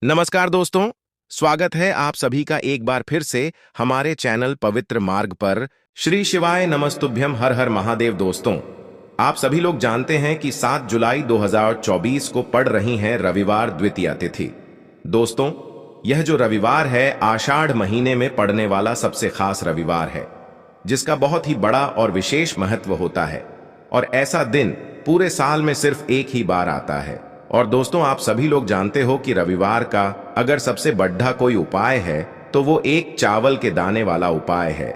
नमस्कार दोस्तों। स्वागत है आप सभी का एक बार फिर से हमारे चैनल पवित्र मार्ग पर। श्री शिवाय नमस्तुभ्यम, हर हर महादेव। दोस्तों, आप सभी लोग जानते हैं कि 7 जुलाई 2024 को पड़ रही है रविवार द्वितीया तिथि। दोस्तों, यह जो रविवार है आषाढ़ महीने में पड़ने वाला सबसे खास रविवार है, जिसका बहुत ही बड़ा और विशेष महत्व होता है। और ऐसा दिन पूरे साल में सिर्फ एक ही बार आता है। और दोस्तों, आप सभी लोग जानते हो कि रविवार का अगर सबसे बड़ा कोई उपाय है तो वो एक चावल के दाने वाला उपाय है।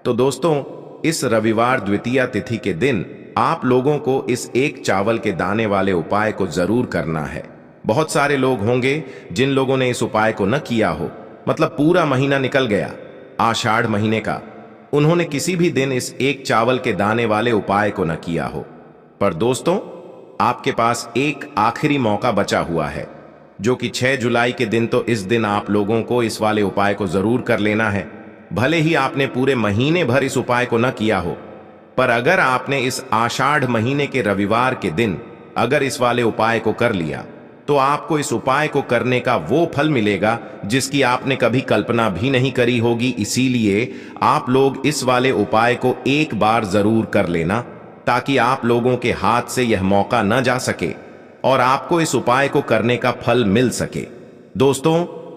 तो दोस्तों, इस रविवार द्वितीया तिथि के दिन आप लोगों को इस एक चावल के दाने वाले उपाय को जरूर करना है। बहुत सारे लोग होंगे जिन लोगों ने इस उपाय को न किया हो, मतलब पूरा महीना निकल गया आषाढ़ महीने का, उन्होंने किसी भी दिन इस एक चावल के दाने वाले उपाय को न किया हो। पर दोस्तों, आपके पास एक आखिरी मौका बचा हुआ है, जो कि 6 जुलाई के दिन। तो इस दिन आप लोगों को इस वाले उपाय को जरूर कर लेना है। भले ही आपने पूरे महीने भर इस उपाय को न किया हो, पर अगर आपने इस आषाढ़ महीने के रविवार के दिन अगर इस वाले उपाय को कर लिया, तो आपको इस उपाय को करने का वो फल मिलेगा जिसकी आपने कभी कल्पना भी नहीं करी होगी। इसीलिए आप लोग इस वाले उपाय को एक बार जरूर कर लेना, ताकि आप लोगों के हाथ से यह मौका न जा सके और आपको इस उपाय को करने का फल मिल सके। दोस्तों,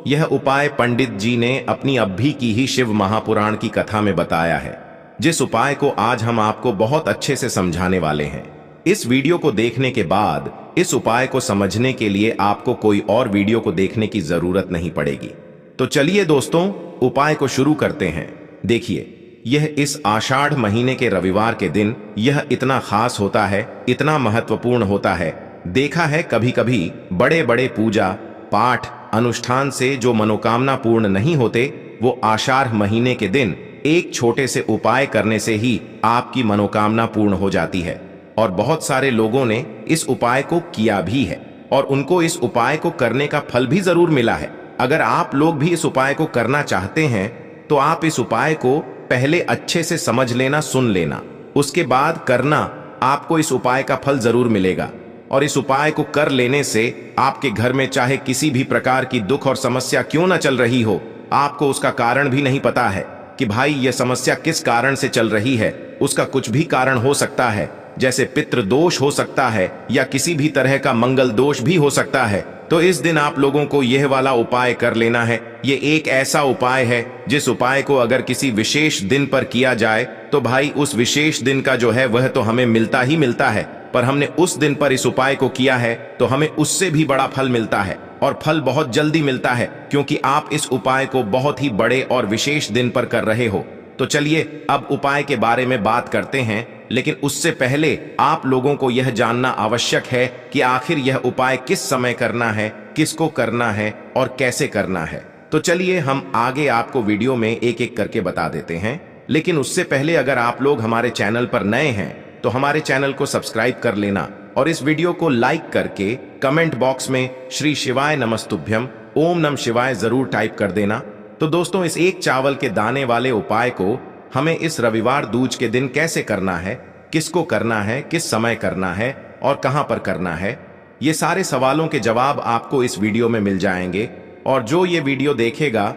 यह उपाय पंडित जी ने अपनी अभी की ही शिव महापुराण की कथा में बताया है, जिस उपाय को आज हम आपको बहुत अच्छे से समझाने वाले हैं। इस वीडियो को देखने के बाद इस उपाय को समझने के लिए आपको कोई और वीडियो को देखने की जरूरत नहीं पड़ेगी। तो चलिए दोस्तों, उपाय को शुरू करते हैं। देखिए, यह इस आषाढ़ महीने के रविवार के दिन यह इतना खास होता है, इतना महत्वपूर्ण होता है। देखा है कभी कभी बड़े बड़े पूजा पाठ अनुष्ठान से जो मनोकामना पूर्ण नहीं होते, वो आषाढ़ महीने के दिन एक छोटे से उपाय करने से ही आपकी मनोकामना पूर्ण हो जाती है। और बहुत सारे लोगों ने इस उपाय को किया भी है और उनको इस उपाय को करने का फल भी जरूर मिला है। अगर आप लोग भी इस उपाय को करना चाहते हैं तो आप इस उपाय को पहले अच्छे से समझ लेना, सुन लेना, उसके बाद करना। आपको इस उपाय का फल जरूर मिलेगा। और इस उपाय को कर लेने से आपके घर में चाहे किसी भी प्रकार की दुख और समस्या क्यों ना चल रही हो, आपको उसका कारण भी नहीं पता है कि भाई यह समस्या किस कारण से चल रही है। उसका कुछ भी कारण हो सकता है, जैसे पितृ दोष हो सकता है या किसी भी तरह का मंगल दोष भी हो सकता है। तो इस दिन आप लोगों को यह वाला उपाय कर लेना है। ये एक ऐसा उपाय है जिस उपाय को अगर किसी विशेष दिन पर किया जाए तो भाई उस विशेष दिन का जो है वह तो हमें मिलता ही मिलता है, पर हमने उस दिन पर इस उपाय को किया है तो हमें उससे भी बड़ा फल मिलता है। और फल बहुत जल्दी मिलता है, क्योंकि आप इस उपाय को बहुत ही बड़े और विशेष दिन पर कर रहे हो। तो चलिए अब उपाय के बारे में बात करते हैं, लेकिन उससे पहले आप लोगों को यह जानना आवश्यक है कि आखिर यह उपाय किस समय करना है, किसको करना है और कैसे करना है। तो चलिए हम आगे आपको वीडियो में एक एक करके बता देते हैं। लेकिन उससे पहले अगर आप लोग हमारे चैनल पर नए हैं तो हमारे चैनल को सब्सक्राइब कर लेना और इस वीडियो को लाइक करके कमेंट बॉक्स में श्री शिवाय नमस्तुभ्यम ओम नमः शिवाय जरूर टाइप कर देना। तो दोस्तों, इस एक चावल के दाने वाले उपाय को हमें इस रविवार दूज के दिन कैसे करना है, किसको करना है, किस समय करना है और कहां पर करना है, ये सारे सवालों के जवाब आपको इस वीडियो में मिल जाएंगे। और जो ये वीडियो देखेगा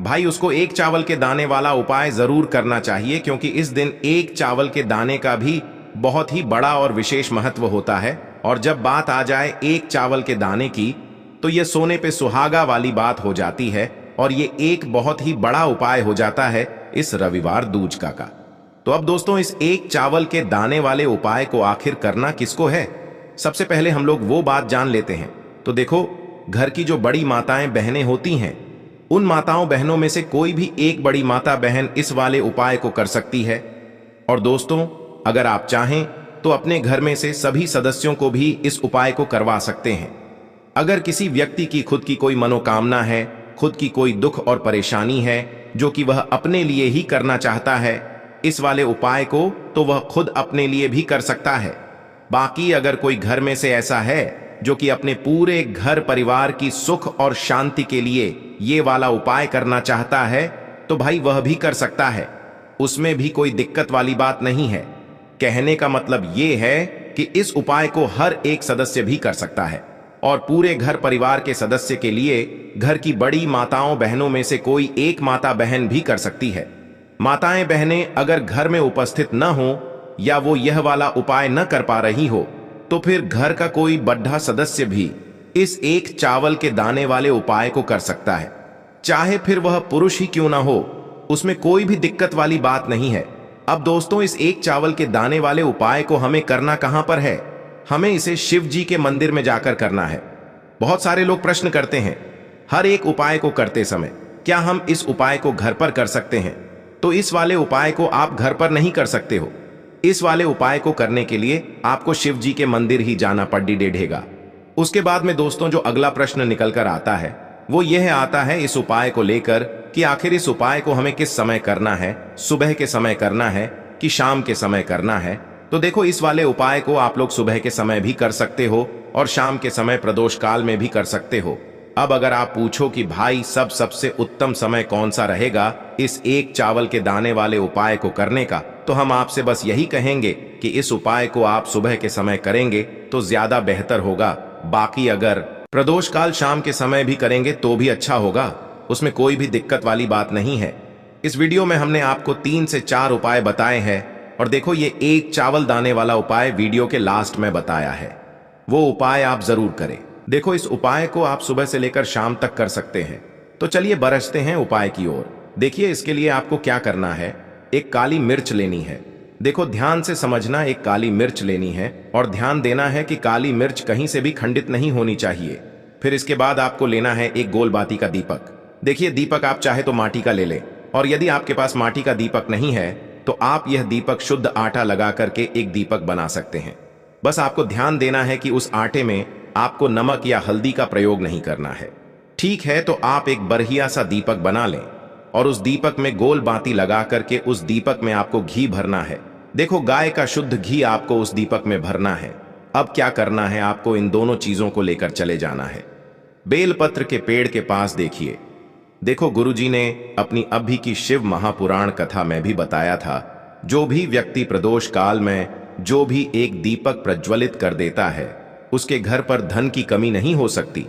भाई, उसको एक चावल के दाने वाला उपाय जरूर करना चाहिए, क्योंकि इस दिन एक चावल के दाने का भी बहुत ही बड़ा और विशेष महत्व होता है। और जब बात आ जाए एक चावल के दाने की, तो यह सोने पे सुहागा वाली बात हो जाती है और ये एक बहुत ही बड़ा उपाय हो जाता है इस रविवार दूज का। तो अब दोस्तों, इस एक चावल के दाने वाले उपाय को आखिर करना किसको है, सबसे पहले हम लोग वो बात जान लेते हैं। तो देखो, घर की जो बड़ी माताएं बहनें होती हैं, उन माताओं बहनों में से कोई भी एक बड़ी माता बहन इस वाले उपाय को कर सकती है। और दोस्तों, अगर आप चाहें तो अपने घर में से सभी सदस्यों को भी इस उपाय को करवा सकते हैं। अगर किसी व्यक्ति की खुद की कोई मनोकामना है, खुद की कोई दुख और परेशानी है जो कि वह अपने लिए ही करना चाहता है इस वाले उपाय को, तो वह खुद अपने लिए भी कर सकता है। बाकी अगर कोई घर में से ऐसा है जो कि अपने पूरे घर परिवार की सुख और शांति के लिए ये वाला उपाय करना चाहता है, तो भाई वह भी कर सकता है। उसमें भी कोई दिक्कत वाली बात नहीं है। कहने का मतलब ये है कि इस उपाय को हर एक सदस्य भी कर सकता है। और पूरे घर परिवार के सदस्य के लिए घर की बड़ी माताओं बहनों में से कोई एक माता बहन भी कर सकती है। माताएं बहनें अगर घर में उपस्थित न हो या वो यह वाला उपाय न कर पा रही हो तो फिर घर का कोई बड़ा सदस्य भी इस एक चावल के दाने वाले उपाय को कर सकता है, चाहे फिर वह पुरुष ही क्यों ना हो, उसमें कोई भी दिक्कत वाली बात नहीं है। अब दोस्तों, इस एक चावल के दाने वाले उपाय को हमें करना कहां पर है? हमें इसे शिव जी के मंदिर में जाकर करना है। बहुत सारे लोग प्रश्न करते हैं हर एक उपाय को करते समय क्या हम इस उपाय को घर पर कर सकते हैं? तो इस वाले उपाय को आप घर पर नहीं कर सकते हो। इस वाले उपाय को करने के लिए आपको शिव जी के मंदिर ही जाना पड़ेगा। उसके बाद में दोस्तों जो अगला प्रश्न निकल कर आता है वो यह आता है इस उपाय को लेकर कि आखिर इस उपाय को हमें किस समय करना है, सुबह के समय करना है कि शाम के समय करना है? तो देखो, इस वाले उपाय को आप लोग सुबह के समय भी कर सकते हो और शाम के समय प्रदोष काल में भी कर सकते हो। अब अगर आप पूछो कि भाई सबसे उत्तम समय कौन सा रहेगा इस एक चावल के दाने वाले उपाय को करने का, तो हम आपसे बस यही कहेंगे कि इस उपाय को आप सुबह के समय करेंगे तो ज्यादा बेहतर होगा। बाकी अगर प्रदोष काल शाम के समय भी करेंगे तो भी अच्छा होगा, उसमें कोई भी दिक्कत वाली बात नहीं है। इस वीडियो में हमने आपको 3 से 4 उपाय बताए हैं और देखो ये एक चावल दाने वाला उपाय वीडियो के लास्ट में बताया है, वो उपाय आप जरूर करें। देखो, इस उपाय को आप सुबह से लेकर शाम तक कर सकते हैं। तो चलिए बरसते हैं उपाय की ओर। देखिए, इसके लिए आपको क्या करना है, एक काली मिर्च लेनी है। देखो ध्यान से समझना, एक काली मिर्च लेनी है और ध्यान देना है कि काली मिर्च कहीं से भी खंडित नहीं होनी चाहिए। फिर इसके बाद आपको लेना है एक गोल बाती का दीपक। देखिए, दीपक आप चाहे तो माटी का ले लें और यदि आपके पास माटी का दीपक नहीं है तो आप यह दीपक शुद्ध आटा लगा करके एक दीपक बना सकते हैं। बस आपको ध्यान देना है कि उस आटे में आपको नमक या हल्दी का प्रयोग नहीं करना है। ठीक है, तो आप एक बढ़िया सा दीपक बना लें और उस दीपक में गोल बाती लगा करके उस दीपक में आपको घी भरना है। देखो, गाय का शुद्ध घी आपको उस दीपक में भरना है। अब क्या करना है, आपको इन दोनों चीजों को लेकर चले जाना है। बेलपत्र के पेड़ के पास देखिए, देखो गुरुजी ने अपनी अभी की शिव महापुराण कथा में भी बताया था, जो भी व्यक्ति प्रदोष काल में जो भी एक दीपक प्रज्वलित कर देता है उसके घर पर धन की कमी नहीं हो सकती।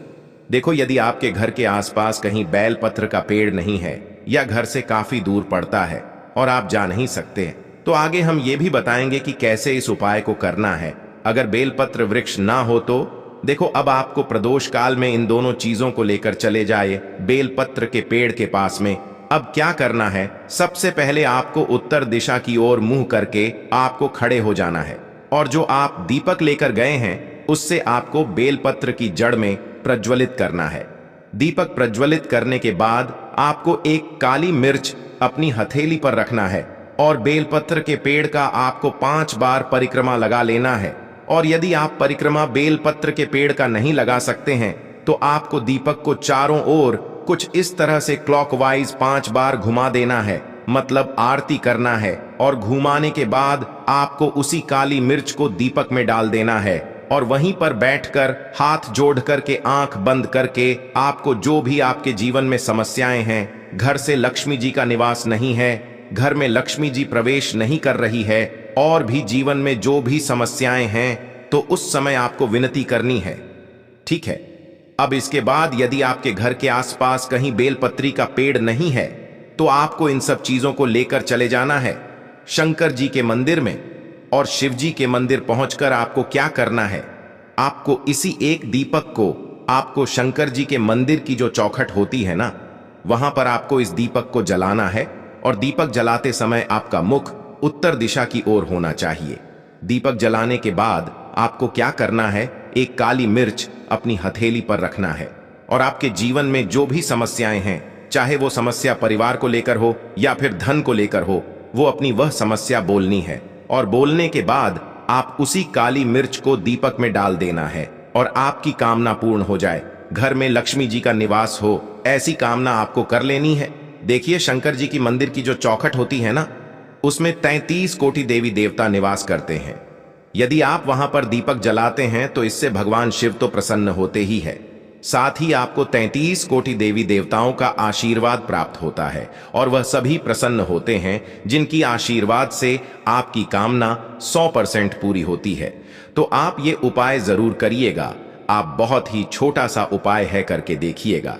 देखो, यदि आपके घर के आसपास कहीं बेलपत्र का पेड़ नहीं है या घर से काफी दूर पड़ता है और आप जा नहीं सकते, तो आगे हम ये भी बताएंगे कि कैसे इस उपाय को करना है। अगर बेलपत्र वृक्ष ना हो तो देखो, अब आपको प्रदोष काल में इन दोनों चीजों को लेकर चले जाए बेलपत्र के पेड़ के पास में। अब क्या करना है, सबसे पहले आपको उत्तर दिशा की ओर मुंह करके आपको खड़े हो जाना है और जो आप दीपक लेकर गए हैं उससे आपको बेलपत्र की जड़ में प्रज्वलित करना है। दीपक प्रज्वलित करने के बाद आपको एक काली मिर्च अपनी हथेली पर रखना है और बेलपत्र के पेड़ का आपको 5 बार परिक्रमा लगा लेना है। और यदि आप परिक्रमा बेलपत्र के पेड़ का नहीं लगा सकते हैं तो आपको दीपक को चारों ओर कुछ इस तरह से क्लॉकवाइज 5 बार घुमा देना है, मतलब आरती करना है। और घुमाने के बाद आपको उसी काली मिर्च को दीपक में डाल देना है और वहीं पर बैठकर हाथ जोड़ करके आंख बंद करके आपको जो भी आपके जीवन में समस्याएं हैं, घर से लक्ष्मी जी का निवास नहीं है, घर में लक्ष्मी जी प्रवेश नहीं कर रही है, और भी जीवन में जो भी समस्याएं हैं, तो उस समय आपको विनती करनी है। ठीक है, अब इसके बाद यदि आपके घर के आसपास कहीं बेलपत्री का पेड़ नहीं है तो आपको इन सब चीजों को लेकर चले जाना है शंकर जी के मंदिर में। और शिव जी के मंदिर पहुंचकर आपको क्या करना है, आपको इसी एक दीपक को आपको शंकर जी के मंदिर की जो चौखट होती है ना, वहां पर आपको इस दीपक को जलाना है और दीपक जलाते समय आपका मुख उत्तर दिशा की ओर होना चाहिए। दीपक जलाने के बाद आपको क्या करना है, एक काली मिर्च अपनी हथेली पर रखना है और आपके जीवन में जो भी समस्याएं हैं, चाहे वो समस्या परिवार को लेकर हो या फिर धन को लेकर हो, वो अपनी वह समस्या बोलनी है। और बोलने के बाद आप उसी काली मिर्च को दीपक में डाल देना है और आपकी कामना पूर्ण हो जाए, घर में लक्ष्मी जी का निवास हो, ऐसी कामना आपको कर लेनी है। देखिए, शंकर जी की मंदिर की जो चौखट होती है ना, उसमें 33 कोटि देवी देवता निवास करते हैं। यदि आप वहां पर दीपक जलाते हैं तो इससे भगवान शिव तो प्रसन्न होते ही है, साथ ही आपको 33 कोटि देवी देवताओं का आशीर्वाद प्राप्त होता है और वह सभी प्रसन्न होते हैं जिनकी आशीर्वाद से आपकी कामना 100% पूरी होती है। तो आप ये उपाय जरूर करिएगा। आप बहुत ही छोटा सा उपाय है करके देखिएगा।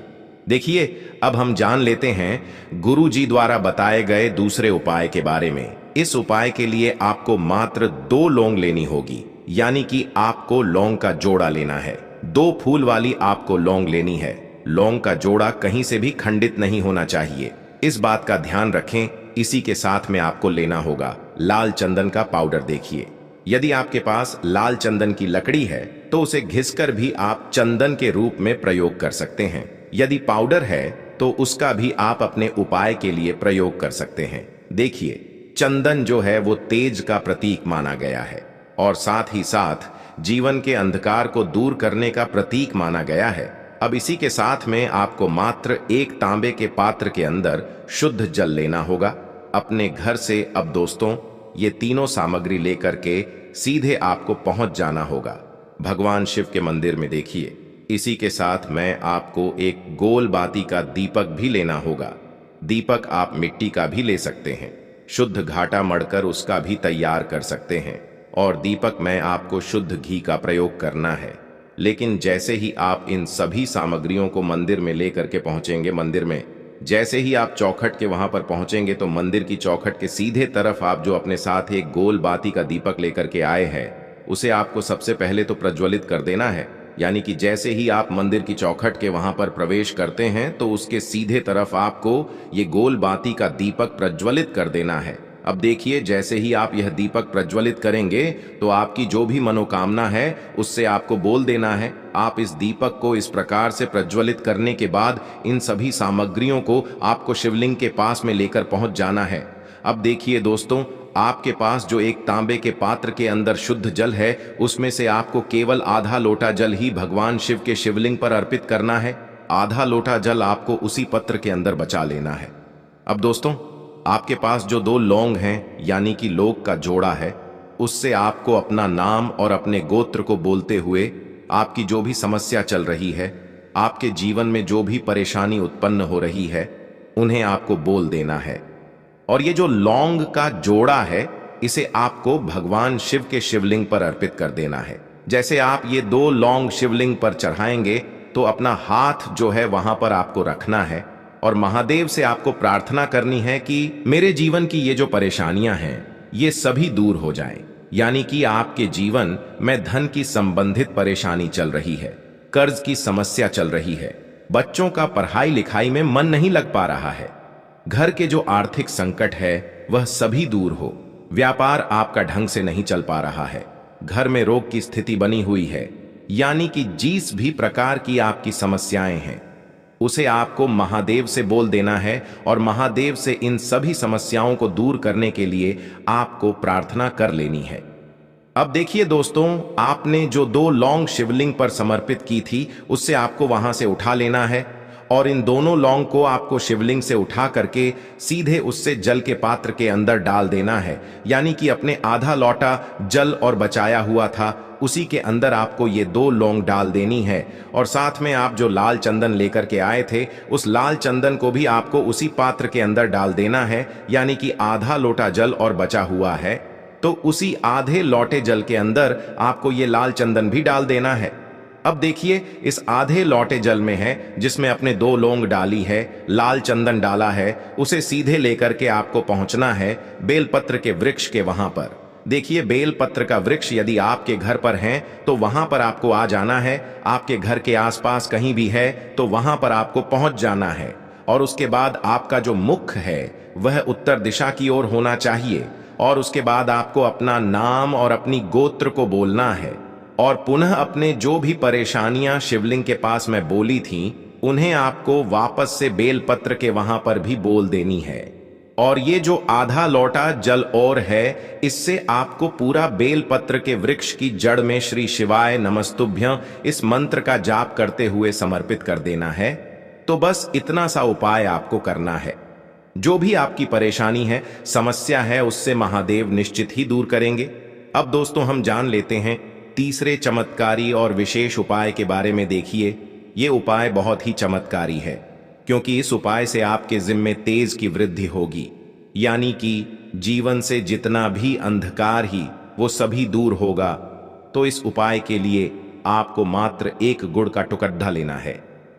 देखिए, अब हम जान लेते हैं गुरु जी द्वारा बताए गए दूसरे उपाय के बारे में। इस उपाय के लिए आपको मात्र 2 लौंग लेनी होगी, यानी कि आपको लौंग का जोड़ा लेना है। 2 फूल वाली आपको लौंग लेनी है। लौंग का जोड़ा कहीं से भी खंडित नहीं होना चाहिए, इस बात का ध्यान रखें। इसी के साथ में आपको लेना होगा लाल चंदन का पाउडर। देखिए, यदि आपके पास लाल चंदन की लकड़ी है तो उसे घिसकर भी आप चंदन के रूप में प्रयोग कर सकते हैं। यदि पाउडर है तो उसका भी आप अपने उपाय के लिए प्रयोग कर सकते हैं। देखिए, चंदन जो है वो तेज का प्रतीक माना गया है और साथ ही साथ जीवन के अंधकार को दूर करने का प्रतीक माना गया है। अब इसी के साथ में आपको मात्र 1 तांबे के पात्र के अंदर शुद्ध जल लेना होगा अपने घर से। अब दोस्तों, ये तीनों सामग्री लेकर के सीधे आपको पहुंच जाना होगा भगवान शिव के मंदिर में। देखिए, इसी के साथ में आपको एक गोल बाती का दीपक भी लेना होगा। दीपक आप मिट्टी का भी ले सकते हैं, शुद्ध घाटा मढ़कर उसका भी तैयार कर सकते हैं। और दीपक में आपको शुद्ध घी का प्रयोग करना है। लेकिन जैसे ही आप इन सभी सामग्रियों को मंदिर में लेकर के पहुंचेंगे, मंदिर में जैसे ही आप चौखट के वहां पर पहुंचेंगे तो मंदिर की चौखट के सीधे तरफ आप जो अपने साथ एक गोल बाती का दीपक लेकर के आए हैं, उसे आपको सबसे पहले तो प्रज्वलित कर देना है। यानी कि जैसे ही आप मंदिर की चौखट के वहां पर प्रवेश करते हैं तो उसके सीधे तरफ आपको ये गोल बाती का दीपक प्रज्वलित कर देना है। अब देखिए, जैसे ही आप यह दीपक प्रज्वलित करेंगे तो आपकी जो भी मनोकामना है उससे आपको बोल देना है। आप इस दीपक को इस प्रकार से प्रज्वलित करने के बाद इन सभी सामग्रियों को आपको शिवलिंग के पास में लेकर पहुंच जाना है। अब देखिए दोस्तों, आपके पास जो एक तांबे के पात्र के अंदर शुद्ध जल है, उसमें से आपको केवल आधा लोटा जल ही भगवान शिव के शिवलिंग पर अर्पित करना है। आधा लोटा जल आपको उसी पत्र के अंदर बचा लेना है। अब दोस्तों, आपके पास जो 2 लौंग हैं, यानी कि लौंग का जोड़ा है, उससे आपको अपना नाम और अपने गोत्र को बोलते हुए आपकी जो भी समस्या चल रही है, आपके जीवन में जो भी परेशानी उत्पन्न हो रही है, उन्हें आपको बोल देना है। और ये जो लौंग का जोड़ा है, इसे आपको भगवान शिव के शिवलिंग पर अर्पित कर देना है। जैसे आप ये 2 लौंग शिवलिंग पर चढ़ाएंगे तो अपना हाथ जो है वहां पर आपको रखना है और महादेव से आपको प्रार्थना करनी है कि मेरे जीवन की ये जो परेशानियां हैं, ये सभी दूर हो जाएं। यानी कि आपके जीवन में धन की संबंधित परेशानी चल रही है, कर्ज की समस्या चल रही है, बच्चों का पढ़ाई लिखाई में मन नहीं लग पा रहा है, घर के जो आर्थिक संकट है वह सभी दूर हो, व्यापार आपका ढंग से नहीं चल पा रहा है, घर में रोग की स्थिति बनी हुई है, यानी कि जिस भी प्रकार की आपकी समस्याएं हैं उसे आपको महादेव से बोल देना है और महादेव से इन सभी समस्याओं को दूर करने के लिए आपको प्रार्थना कर लेनी है। अब देखिए दोस्तों, आपने जो 2 लौंग शिवलिंग पर समर्पित की थी, उससे आपको वहां से उठा लेना है और इन दोनों लौंग को आपको शिवलिंग से उठा करके सीधे उससे जल के पात्र के अंदर डाल देना है। यानी कि अपने आधा लोटा जल और बचाया हुआ था, उसी के अंदर आपको ये 2 लौंग डाल देनी है। और साथ में आप जो लाल चंदन लेकर के आए थे, उस लाल चंदन को भी आपको उसी पात्र के अंदर डाल देना है। यानी कि आधा लोटा जल और बचा हुआ है तो उसी आधे लोटे जल के अंदर आपको ये लाल चंदन भी डाल देना है। अब देखिए, इस आधे लोटे जल में है जिसमें अपने 2 लौंग डाली है, लाल चंदन डाला है, उसे सीधे लेकर के आपको पहुंचना है बेलपत्र के वृक्ष के वहां पर। देखिए, बेलपत्र का वृक्ष यदि आपके घर पर है तो वहां पर आपको आ जाना है। आपके घर के आसपास कहीं भी है तो वहां पर आपको पहुंच जाना है। और उसके बाद आपका जो मुख है वह उत्तर दिशा की ओर होना चाहिए। और उसके बाद आपको अपना नाम और अपनी गोत्र को बोलना है और पुनः अपने जो भी परेशानियां शिवलिंग के पास में बोली थीं, उन्हें आपको वापस से बेलपत्र के वहां पर भी बोल देनी है। और ये जो आधा लोटा जल और है, इससे आपको पूरा बेलपत्र के वृक्ष की जड़ में श्री शिवाय नमस्तुभ्यं इस मंत्र का जाप करते हुए समर्पित कर देना है। तो बस इतना सा उपाय आपको करना है। जो भी आपकी परेशानी है, समस्या है, उससे महादेव निश्चित ही दूर करेंगे। अब दोस्तों, हम जान लेते हैं तीसरे चमत्कारी और विशेष उपाय के बारे में। देखिए, ये उपाय बहुत ही चमत्कारी है क्योंकि इस उपाय से आपके जिम्मे तेज की वृद्धि होगी। यानी कि जीवन से जितना भी अंधकार ही वो सभी दूर होगा। तो इस उपाय के लिए आपको मात्र एक गुड़ का टुकड़ा लेना है।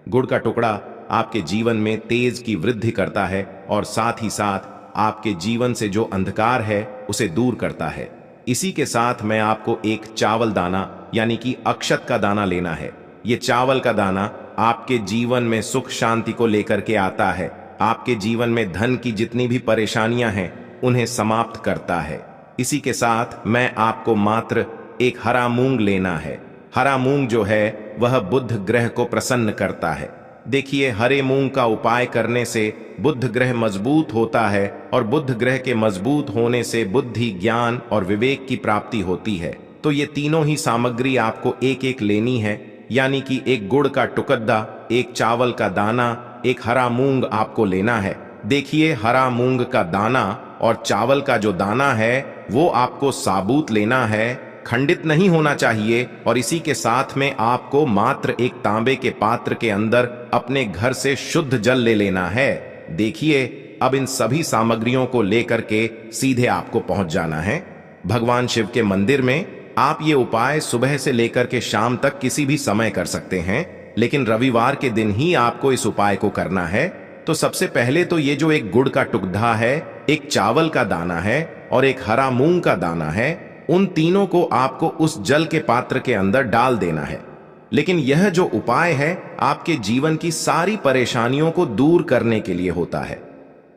गुड़ का टुकड़ा आपके जीवन में तेज की वृद्धि करता है और साथ ही साथ आपके जीवन से जो अंधकार है उसे दूर करता है। इसी के साथ मैं आपको एक चावल दाना यानी कि अक्षत का दाना लेना है। ये चावल का दाना आपके जीवन में सुख शांति को लेकर के आता है। आपके जीवन में धन की जितनी भी परेशानियां हैं उन्हें समाप्त करता है। इसी के साथ मैं आपको मात्र एक हरा मूंग लेना है। हरा मूंग जो है वह बुध ग्रह को प्रसन्न करता है। देखिए, हरे मूंग का उपाय करने से बुध ग्रह मजबूत होता है और बुध ग्रह के मजबूत होने से बुद्धि, ज्ञान और विवेक की प्राप्ति होती है। तो ये तीनों ही सामग्री आपको एक एक लेनी है, यानी कि एक गुड़ का टुकड़ा, एक चावल का दाना, एक हरा मूंग आपको लेना है। देखिए, हरा मूंग का दाना और चावल का जो दाना है वो आपको साबुत लेना है, खंडित नहीं होना चाहिए। और इसी के साथ में आपको मात्र एक तांबे के पात्र के अंदर अपने घर से शुद्ध जल ले लेना है। देखिए, अब इन सभी सामग्रियों को लेकर के सीधे आपको पहुंच जाना है भगवान शिव के मंदिर में। आप ये उपाय सुबह से लेकर के शाम तक किसी भी समय कर सकते हैं, लेकिन रविवार के दिन ही आपको इस उपाय को करना है। तो सबसे पहले तो ये जो एक गुड़ का टुकड़ा है, एक चावल का दाना है और एक हरा मूंग का दाना है, उन तीनों को आपको उस जल के पात्र के अंदर डाल देना है। लेकिन यह जो उपाय है आपके जीवन की सारी परेशानियों को दूर करने के लिए होता है।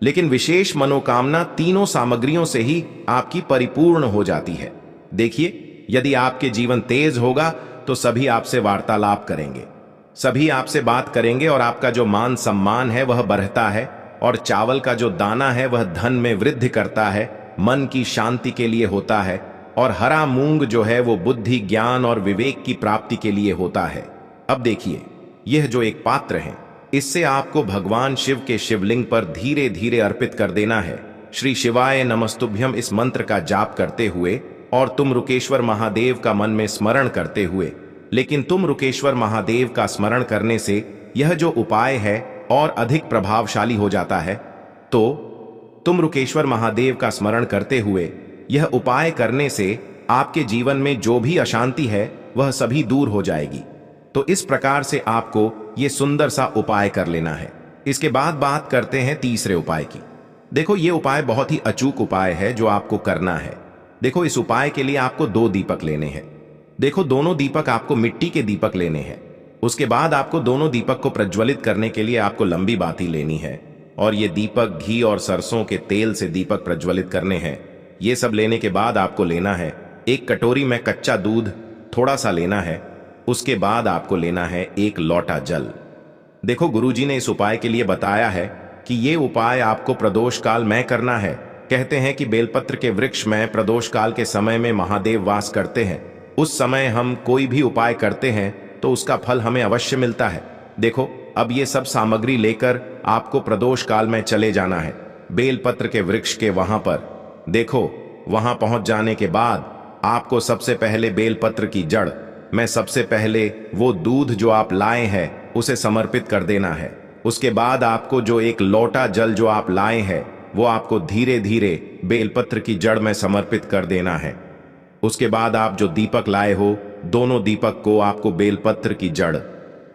लेकिन विशेष मनोकामना तीनों सामग्रियों से ही आपकी परिपूर्ण हो जाती है। देखिए, यदि आपके जीवन तेज होगा तो सभी आपसे वार्तालाप करेंगे, सभी आपसे बात करेंगे और आपका जो मान सम्मान है वह बढ़ता है। और चावल का जो दाना है वह धन में वृद्धि करता है, मन की शांति के लिए होता है। और हरा मूंग जो है वो बुद्धि, ज्ञान और विवेक की प्राप्ति के लिए होता है। अब देखिए, यह जो एक पात्र है इससे आपको भगवान शिव के शिवलिंग पर धीरे धीरे अर्पित कर देना है। श्री शिवाय नमस्तुभ्यम इस मंत्र का जाप करते हुए और तुम रुकेश्वर महादेव का मन में स्मरण करते हुए। लेकिन तुम रुकेश्वर महादेव का स्मरण करने से यह जो उपाय है और अधिक प्रभावशाली हो जाता है। तो तुम रुकेश्वर महादेव का स्मरण करते हुए यह उपाय करने से आपके जीवन में जो भी अशांति है वह सभी दूर हो जाएगी। तो इस प्रकार से आपको ये सुंदर सा उपाय कर लेना है। इसके बाद बात करते हैं तीसरे उपाय की। देखो, ये उपाय बहुत ही अचूक उपाय है जो आपको करना है। देखो, इस उपाय के लिए आपको 2 दीपक लेने हैं। देखो, दोनों दीपक आपको मिट्टी के दीपक लेने हैं। उसके बाद आपको दोनों दीपक को प्रज्वलित करने के लिए आपको लंबी बाती लेनी है और ये दीपक घी और सरसों के तेल से दीपक प्रज्वलित करने हैं। ये सब लेने के बाद आपको लेना है एक कटोरी में कच्चा दूध थोड़ा सा लेना है। उसके बाद आपको लेना है एक लोटा जल। देखो, गुरुजी ने इस उपाय के लिए बताया है कि ये उपाय आपको प्रदोष काल में करना है। कहते हैं कि बेलपत्र के वृक्ष में प्रदोष काल के समय में महादेव वास करते हैं। उस समय हम कोई भी उपाय करते हैं तो उसका फल हमें अवश्य मिलता है। देखो, अब ये सब सामग्री लेकर आपको प्रदोष काल में चले जाना है बेलपत्र के वृक्ष के वहां पर। देखो, वहां पहुंच जाने के बाद आपको सबसे पहले बेलपत्र की जड़ में सबसे पहले वो दूध जो आप लाए हैं उसे समर्पित कर देना है। उसके बाद आपको जो एक लोटा जल जो आप लाए हैं वो आपको धीरे धीरे बेलपत्र की जड़ में समर्पित कर देना है। उसके बाद आप जो दीपक लाए हो, दोनों दीपक को आपको बेलपत्र की जड़,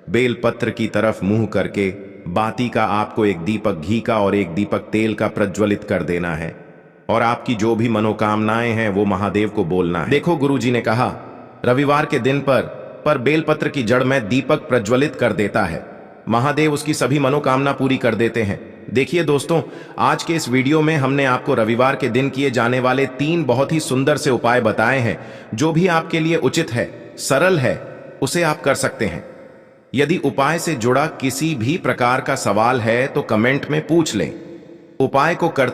बेलपत्र की तरफ मुंह करके बाती का आपको एक दीपक घी का और एक दीपक तेल का प्रज्वलित कर देना है। और आपकी जो भी मनोकामनाएं हैं वो महादेव को बोलना है। देखो, गुरुजी ने कहा रविवार के दिन पर बेलपत्र की जड़ में दीपक प्रज्वलित कर देता है, महादेव उसकी सभी मनोकामना पूरी कर देते हैं। देखिए दोस्तों, आज के इस वीडियो में हमने आपको रविवार के दिन किए जाने वाले 3 बहुत ही सुंदर से उपाय बताए हैं। जो भी आपके लिए उचित है, सरल है, उसे आप कर सकते हैं। यदि उपाय से जुड़ा किसी भी प्रकार का सवाल है तो कमेंट में पूछ लें। उपाय को करते